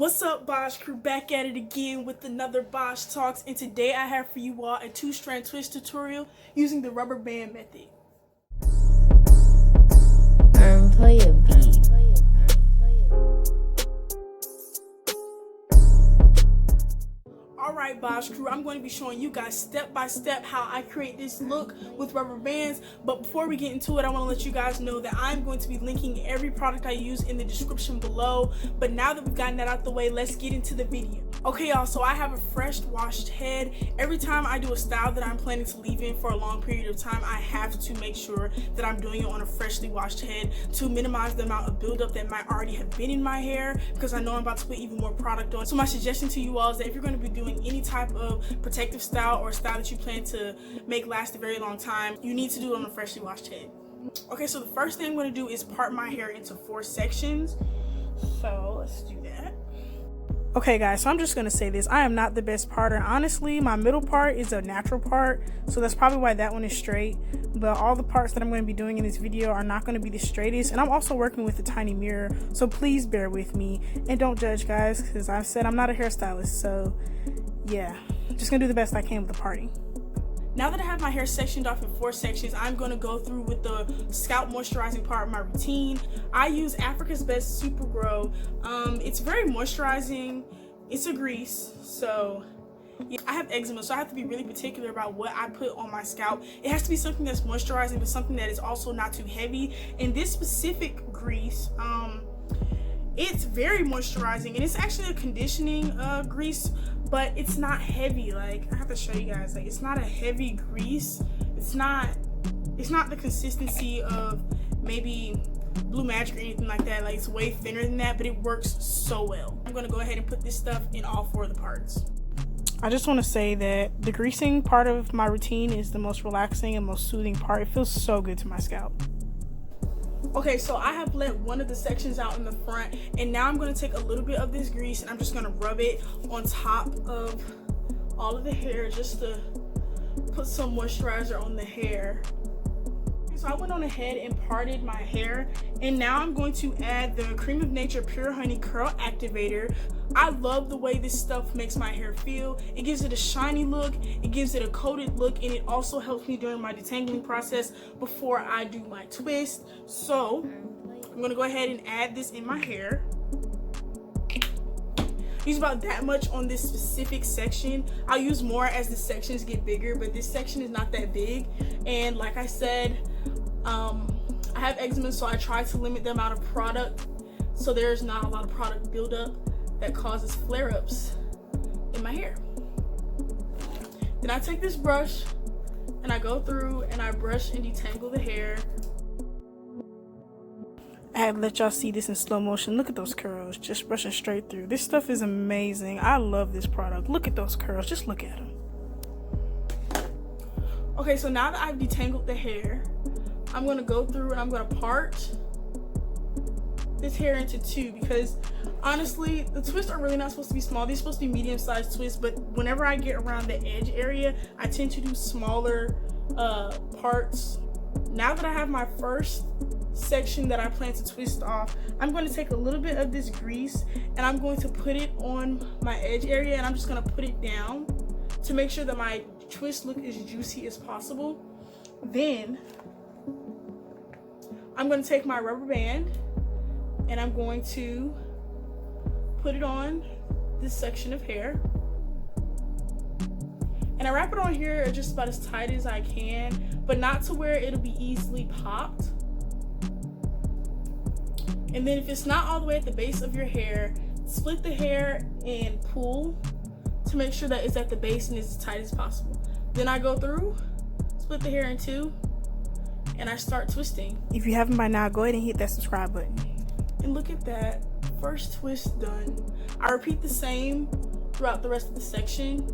What's up, BAAJ crew? Back at it again with another BAAJ Talks, and today I have for you all a 2-strand twist tutorial using the Rubberband Method. Play a beat. Alright, BAAJ crew, I'm going to be showing you guys step by step how I create this look with rubber bands. But before we get into it, I want to let you guys know that I'm going to be linking every product I use in the description below. But now that we've gotten that out the way, let's get into the video. Okay, y'all, so I have a fresh washed head. Every time I do a style that I'm planning to leave in for a long period of time, I have to make sure that I'm doing it on a freshly washed head to minimize the amount of buildup that might already have been in my hair, because I know I'm about to put even more product on. So my suggestion to you all is that if you're going to be doing any type of protective style or a style that you plan to make last a very long time, you need to do it on a freshly washed head. Okay, so the first thing I'm going to do is part my hair into 4 sections. So let's do that. Okay guys, so I'm just going to say this. I am not the best parter. Honestly, my middle part is a natural part, so that's probably why that one is straight. But all the parts that I'm going to be doing in this video are not going to be the straightest. And I'm also working with a tiny mirror, so please bear with me. And don't judge, guys, because I've said I'm not a hairstylist. So yeah, I'm just going to do the best I can with the parting. Now that I have my hair sectioned off in 4 sections, I'm going to go through with the scalp moisturizing part of my routine. I use Africa's Best Super Grow. It's very moisturizing. It's a grease, so yeah. I have eczema, so I have to be really particular about what I put on my scalp. It has to be something that's moisturizing, but something that is also not too heavy. And this specific grease, it's very moisturizing, and it's actually a conditioning grease, but it's not heavy. Like, I have to show you guys, like, it's not a heavy grease. It's not the consistency of maybe Blue Magic or anything like that. Like, it's way thinner than that, but it works so well. I'm gonna go ahead and put this stuff in all 4 of the parts. I just want to say that the greasing part of my routine is the most relaxing and most soothing part. It feels so good to my scalp. Okay, so I have let one of the sections out in the front, and now I'm going to take a little bit of this grease and I'm just going to rub it on top of all of the hair just to put some moisturizer on the hair. So I went on ahead and parted my hair, and now I'm going to add the Cream of Nature Pure Honey Curl Activator. I love the way this stuff makes my hair feel. It gives it a shiny look, it gives it a coated look, and it also helps me during my detangling process before I do my twist. So I'm gonna go ahead and add this in my hair. Use about that much on this specific section. I'll use more as the sections get bigger, but this section is not that big. And like I said, I have eczema, so I try to limit the amount of product so there's not a lot of product buildup that causes flare-ups in my hair. Then I take this brush and I go through and I brush and detangle the hair. I had to let y'all see this in slow motion. Look at those curls, just brushing straight through. This stuff is amazing. I love this product. Look at those curls, just look at them. Okay, so now that I've detangled the hair, I'm gonna go through and I'm gonna part this hair into 2, because honestly, the twists are really not supposed to be small. They're supposed to be medium-sized twists, but whenever I get around the edge area, I tend to do smaller parts. Now that I have my first section that I plan to twist off, I'm going to take a little bit of this grease and I'm going to put it on my edge area, and I'm just going to put it down to make sure that my twist look as juicy as possible. Then I'm going to take my rubber band and I'm going to put it on this section of hair, and I wrap it on here just about as tight as I can, but not to where it'll be easily popped. And then if it's not all the way at the base of your hair, split the hair and pull to make sure that it's at the base and it's as tight as possible. Then I go through, split the hair in 2, and I start twisting. If you haven't by now, go ahead and hit that subscribe button. And look at that, first twist done. I repeat the same throughout the rest of the section.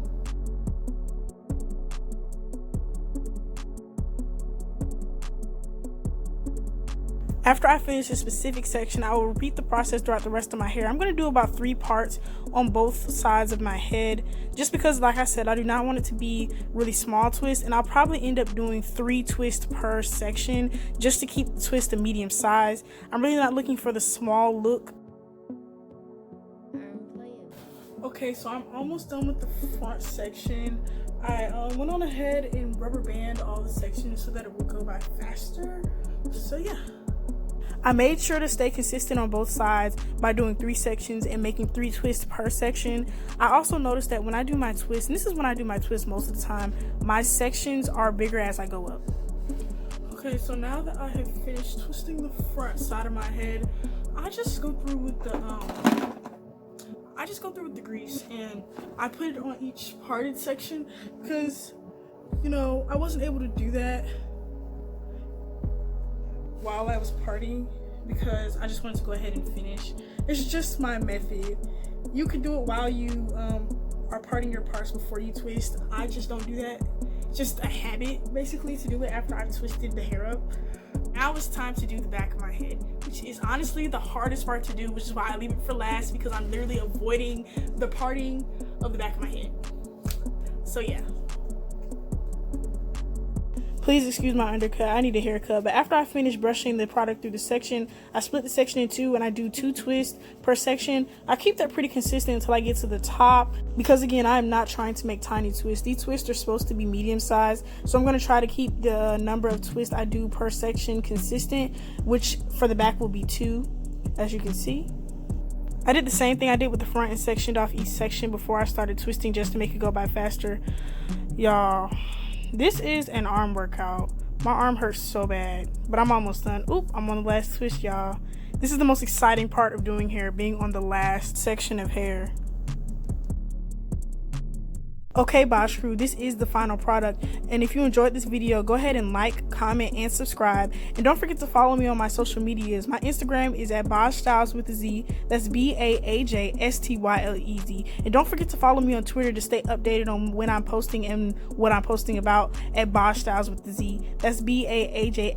After I finish a specific section, I will repeat the process throughout the rest of my hair. I'm going to do about 3 parts on both sides of my head, just because, like I said, I do not want it to be really small twists, and I'll probably end up doing 3 twists per section just to keep the twist a medium size. I'm really not looking for the small look. Okay, so I'm almost done with the front section. I went on ahead and rubber band all the sections so that it would go by faster. So yeah. I made sure to stay consistent on both sides by doing 3 sections and making 3 twists per section. I also noticed that when I do my twist, and this is when I do my twist most of the time, my sections are bigger as I go up. Okay, so now that I have finished twisting the front side of my head, I just go through with the grease and I put it on each parted section because, you know, I wasn't able to do that while I was parting because I just wanted to go ahead and finish. It's just my method. You could do it while you are parting your parts before you twist. I just don't do that. It's just a habit basically to do it after I've twisted the hair up. Now it's time to do the back of my head, which is honestly the hardest part to do, which is why I leave it for last because I'm literally avoiding the parting of the back of my head. So yeah. Please excuse my undercut, I need a haircut. But after I finish brushing the product through the section, I split the section in 2 and I do 2 twists per section. I keep that pretty consistent until I get to the top because again, I am not trying to make tiny twists. These twists are supposed to be medium sized. So I'm going to try to keep the number of twists I do per section consistent, which for the back will be 2, as you can see. I did the same thing I did with the front and sectioned off each section before I started twisting just to make it go by faster. Y'all, this is an arm workout. My arm hurts so bad, but I'm almost done. Oop, I'm on the last twist, y'all. This is the most exciting part of doing hair, being on the last section of hair. Okay, BAAJ crew, this is the final product, and if you enjoyed this video, go ahead and like, comment, and subscribe, and don't forget to follow me on my social medias. My Instagram is at BAAJ Styles with a Z, that's BAAJ and don't forget to follow me on Twitter to stay updated on when I'm posting and what I'm posting about at BAAJ Styles with the Z, that's BAAJ.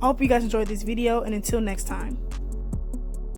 I hope you guys enjoyed this video, and until next time.